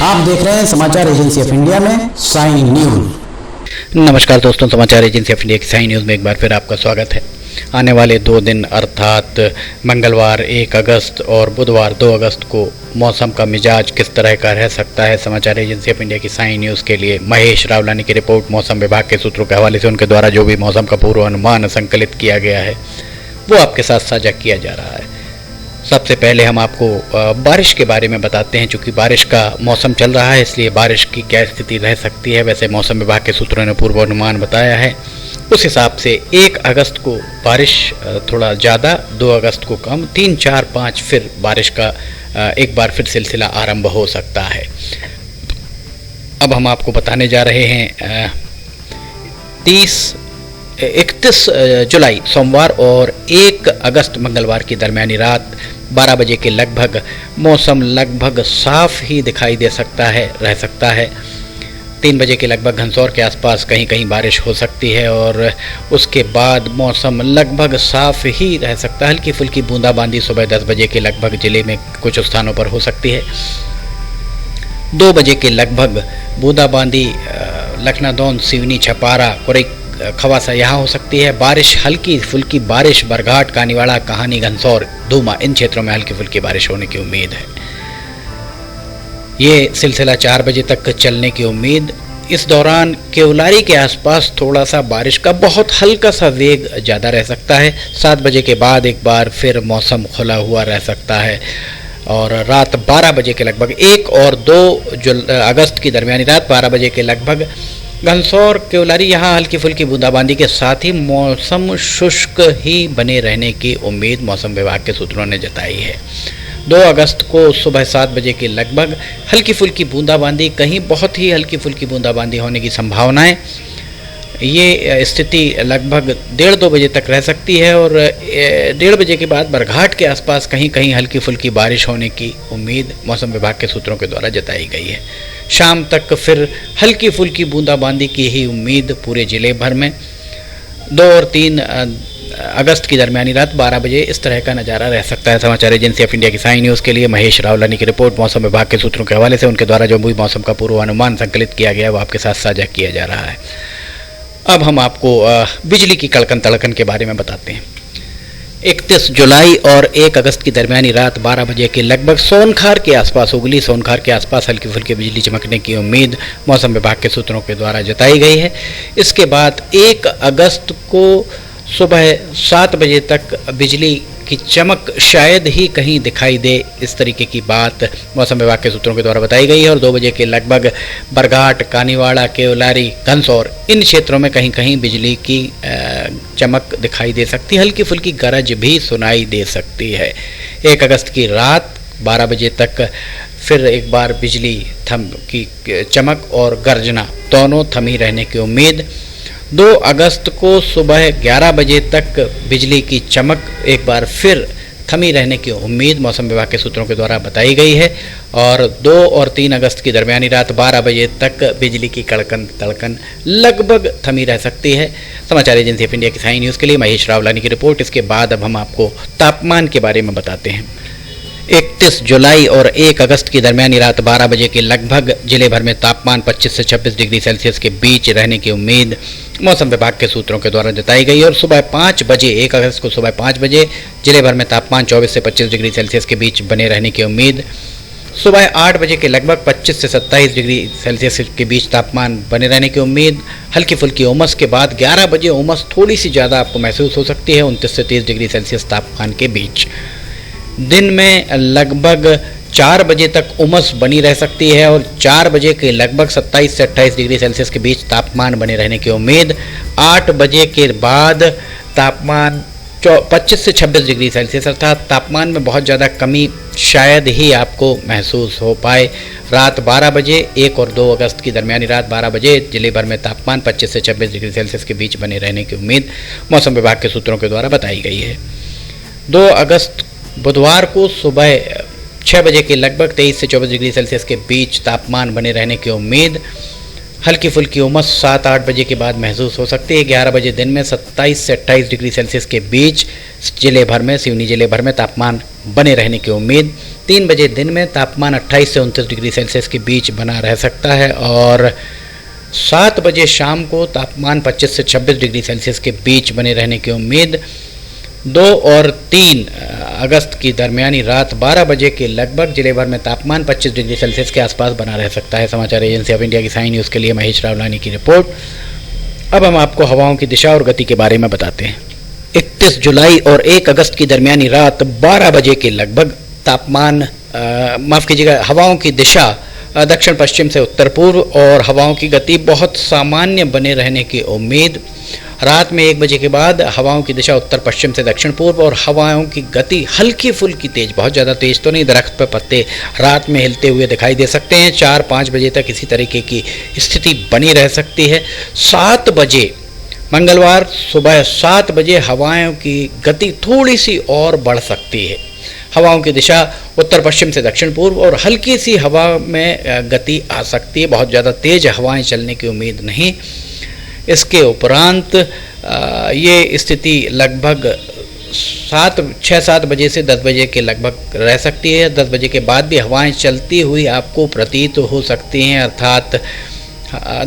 आप देख रहे हैं समाचार एजेंसी ऑफ इंडिया में साइन न्यूज। नमस्कार दोस्तों, समाचार एजेंसी ऑफ इंडिया की साइन न्यूज़ में एक बार फिर आपका स्वागत है। आने वाले 2 दिन अर्थात मंगलवार 1 अगस्त और बुधवार 2 अगस्त को मौसम का मिजाज किस तरह का रह सकता है, समाचार एजेंसी ऑफ इंडिया की साइन न्यूज़ के लिए महेश रावलानी की रिपोर्ट। मौसम विभाग के सूत्रों के हवाले से उनके द्वारा जो भी मौसम का पूर्वानुमान संकलित किया गया है वो आपके साथ साझा किया जा रहा है। सबसे पहले हम आपको बारिश के बारे में बताते हैं। चूँकि बारिश का मौसम चल रहा है इसलिए बारिश की क्या स्थिति रह सकती है, वैसे मौसम विभाग के सूत्रों ने पूर्वानुमान बताया है। उस हिसाब से 1 अगस्त को बारिश थोड़ा ज़्यादा, 2 अगस्त को कम, 3, 4, 5 फिर बारिश का एक बार फिर सिलसिला आरंभ हो सकता है। अब हम आपको बताने जा रहे हैं 31 जुलाई सोमवार और 1 अगस्त मंगलवार की दरमियानी रात 12 बजे के लगभग मौसम लगभग साफ ही दिखाई दे सकता है, रह सकता है। 3 बजे के लगभग घनसौर के आसपास कहीं कहीं बारिश हो सकती है और उसके बाद मौसम लगभग साफ ही रह सकता है। हल्की फुल्की बूंदाबांदी सुबह 10 बजे के लगभग जिले में कुछ स्थानों पर हो सकती है। 2 बजे के लगभग बूंदाबांदी लखनादौन, सिवनी, छपारा, कुरई, खवासा यहाँ हो सकती है। बारिश, हल्की फुल्की बारिश बरघाट, कानीवाड़ा, कहानी, घनसौर, धूमा, इन क्षेत्रों में हल्की फुल्की बारिश होने की उम्मीद है। ये सिलसिला 4 बजे तक चलने की उम्मीद। इस दौरान केवलारी के आसपास थोड़ा सा बारिश का बहुत हल्का सा वेग ज़्यादा रह सकता है। 7 बजे के बाद एक बार फिर मौसम खुला हुआ रह सकता है और रात 12 बजे के लगभग 1 और 2 अगस्त की दरमियानी रात 12 बजे के लगभग घनसौर, केवलारी यहाँ हल्की फुल्की बूंदाबांदी के साथ ही मौसम शुष्क ही बने रहने की उम्मीद मौसम विभाग के सूत्रों ने जताई है। 2 अगस्त को सुबह 7 बजे के लगभग हल्की फुल्की बूंदाबांदी, कहीं बहुत ही हल्की फुल्की बूंदाबांदी होने की संभावनाएं। ये स्थिति लगभग 1:30-2 बजे तक रह सकती है और 1:30 बजे के बाद बरघाट के आसपास कहीं कहीं हल्की फुल्की बारिश होने की उम्मीद मौसम विभाग के सूत्रों के द्वारा जताई गई है। शाम तक फिर हल्की फुल्की बूंदाबांदी की ही उम्मीद पूरे ज़िले भर में। 2 और 3 अगस्त की दरमियानी रात 12 बजे इस तरह का नज़ारा रह सकता है। समाचार एजेंसी ऑफ इंडिया की साइन न्यूज़ के लिए महेश रावलानी की रिपोर्ट। मौसम विभाग के सूत्रों के हवाले से उनके द्वारा जो भी मौसम का पूर्वानुमान संकलित किया गया है वो आपके साथ साझा किया जा रहा है। अब हम आपको बिजली की कड़कन तड़कन के बारे में बताते हैं। 31 जुलाई और 1 अगस्त की दरमियानी रात 12 बजे के लगभग सोनखार के आसपास, उगली सोनखार के आसपास हल्की फुल्की बिजली चमकने की उम्मीद मौसम विभाग के सूत्रों के द्वारा जताई गई है। इसके बाद 1 अगस्त को सुबह 7 बजे तक बिजली की चमक शायद ही कहीं दिखाई दे, इस तरीके की बात मौसम विभाग के सूत्रों के द्वारा बताई गई है। और 2 बजे के लगभग बरघाट, कानीवाड़ा, केवलारी, घनसौर, इन क्षेत्रों में कहीं कहीं बिजली की चमक दिखाई दे सकती है। हल्की फुल्की गरज भी सुनाई दे सकती है। 1 अगस्त की रात 12 बजे तक फिर एक बार बिजली की चमक और गर्जना दोनों थमी रहने की उम्मीद। 2 अगस्त को सुबह 11 बजे तक बिजली की चमक एक बार फिर थमी रहने की उम्मीद मौसम विभाग के सूत्रों के द्वारा बताई गई है। और 2 और 3 अगस्त की दरमियानी रात 12 बजे तक बिजली की कड़कन तड़कन लगभग थमी रह सकती है। समाचार एजेंसी ऑफ इंडिया की साइन न्यूज़ के लिए महेश रावलानी की रिपोर्ट। इसके बाद अब हम आपको तापमान के बारे में बताते हैं। 31 जुलाई और 1 अगस्त की दरमियानी रात 12 बजे के लगभग जिले भर में तापमान 25 से 26 डिग्री सेल्सियस के बीच रहने की उम्मीद मौसम विभाग के सूत्रों के द्वारा जताई गई। और सुबह 5 बजे 1 अगस्त को सुबह 5 बजे जिले भर में तापमान 24 से 25 डिग्री सेल्सियस के बीच बने रहने की उम्मीद। सुबह 8 बजे के लगभग 25 से 27 डिग्री सेल्सियस के बीच तापमान बने रहने की उम्मीद। हल्की फुल्की उमस के बाद 11 बजे उमस थोड़ी सी ज़्यादा आपको महसूस हो सकती है, 29 से 30 डिग्री सेल्सियस तापमान के बीच। दिन में लगभग 4 बजे तक उमस बनी रह सकती है और 4 बजे के लगभग 27 से 28 डिग्री सेल्सियस के बीच तापमान बने रहने की उम्मीद। 8 बजे के बाद तापमान 25 से 26 डिग्री सेल्सियस अर्थात तापमान में बहुत ज़्यादा कमी शायद ही आपको महसूस हो पाए। रात 12 बजे 1 और 2 अगस्त की दरमियानी रात 12 बजे जिले भर में तापमान 25 से 26 डिग्री सेल्सियस के बीच बने रहने की उम्मीद मौसम विभाग के सूत्रों के द्वारा बताई गई है। 2 अगस्त बुधवार को सुबह 6 बजे के लगभग 23 से 24 डिग्री सेल्सियस के बीच तापमान बने रहने की उम्मीद। हल्की फुल्की उमस 7-8 बजे के बाद महसूस हो सकती है। 11 बजे दिन में 27 से 28 डिग्री सेल्सियस के बीच जिले भर में, सिवनी जिले भर में तापमान बने रहने की उम्मीद। 3 बजे दिन में तापमान 28 से 29 डिग्री सेल्सियस के बीच बना रह सकता है और 7 बजे शाम को तापमान 25 से 26 डिग्री सेल्सियस के बीच बने रहने की उम्मीद। 2 और 3 अगस्त की दरमियानी रात 12 बजे के लगभग जिले भर में तापमान 25 डिग्री सेल्सियस के आसपास बना रह सकता है। समाचार एजेंसी ऑफ इंडिया की साइन न्यूज़ के लिए महेश रावलानी की रिपोर्ट। अब हम आपको हवाओं की दिशा और गति के बारे में बताते हैं। 31 जुलाई और 1 अगस्त की दरमियानी रात 12 बजे के लगभग तापमान हवाओं की दिशा दक्षिण पश्चिम से उत्तर पूर्व और हवाओं की गति बहुत सामान्य बने रहने की उम्मीद। रात में 1 बजे के बाद हवाओं की दिशा उत्तर पश्चिम से दक्षिण पूर्व और हवाओं की गति हल्की फुल्की तेज, बहुत ज़्यादा तेज तो नहीं, दरख्त पर पत्ते रात में हिलते हुए दिखाई दे सकते हैं। 4-5 बजे तक इसी तरीके की स्थिति बनी रह सकती है। 7 बजे मंगलवार सुबह 7 बजे हवाओं की गति थोड़ी सी और बढ़ सकती है। हवाओं की दिशा उत्तर पश्चिम से दक्षिण पूर्व और हल्की सी हवा में गति आ सकती है, बहुत ज़्यादा तेज हवाएं चलने की उम्मीद नहीं। इसके उपरांत ये स्थिति लगभग 6-7 बजे से 10 बजे के लगभग रह सकती है। 10 बजे के बाद भी हवाएं चलती हुई आपको प्रतीत हो सकती हैं, अर्थात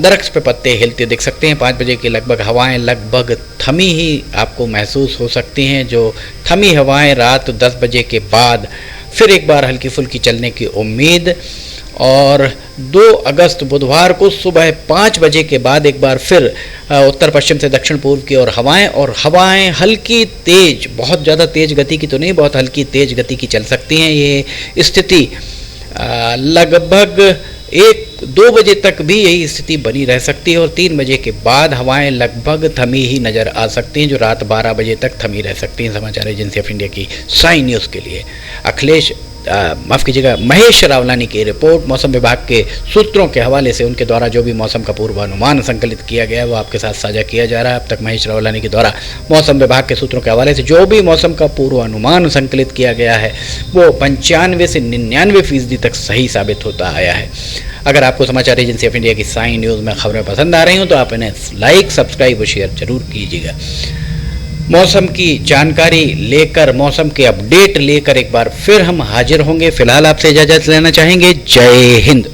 दरख्त पे पत्ते हिलते दिख सकते हैं। 5 बजे के लगभग हवाएं लगभग थमी ही आपको महसूस हो सकती हैं। जो थमी हवाएं रात 10 बजे के बाद फिर एक बार हल्की फुल्की चलने की उम्मीद। और 2 अगस्त बुधवार को सुबह 5 बजे के बाद एक बार फिर उत्तर पश्चिम से दक्षिण पूर्व की ओर हवाएं हल्की तेज, बहुत ज़्यादा तेज गति की तो नहीं, बहुत हल्की तेज गति की चल सकती हैं। ये स्थिति लगभग 1-2 बजे तक भी यही स्थिति बनी रह सकती है और 3 बजे के बाद हवाएं लगभग थमी ही नज़र आ सकती हैं, जो रात 12 बजे तक थमी रह सकती हैं। समाचार एजेंसी ऑफ इंडिया की साइन न्यूज़ के लिए महेश रावलानी की रिपोर्ट। मौसम विभाग के सूत्रों के हवाले से उनके द्वारा जो भी मौसम का पूर्वानुमान संकलित किया गया है वो आपके साथ साझा किया जा रहा है। अब तक महेश रावलानी के द्वारा मौसम विभाग के सूत्रों के हवाले से जो भी मौसम का पूर्वानुमान संकलित किया गया है वो 95 से 99% तक सही साबित होता आया है। अगर आपको समाचार एजेंसी ऑफ इंडिया की साइन न्यूज़ में खबरें पसंद आ रही हों तो आप इन्हें लाइक, सब्सक्राइब और शेयर जरूर कीजिएगा। मौसम की जानकारी लेकर, मौसम के अपडेट लेकर एक बार फिर हम हाजिर होंगे। फिलहाल आपसे इजाज़त लेना चाहेंगे। जय हिंद।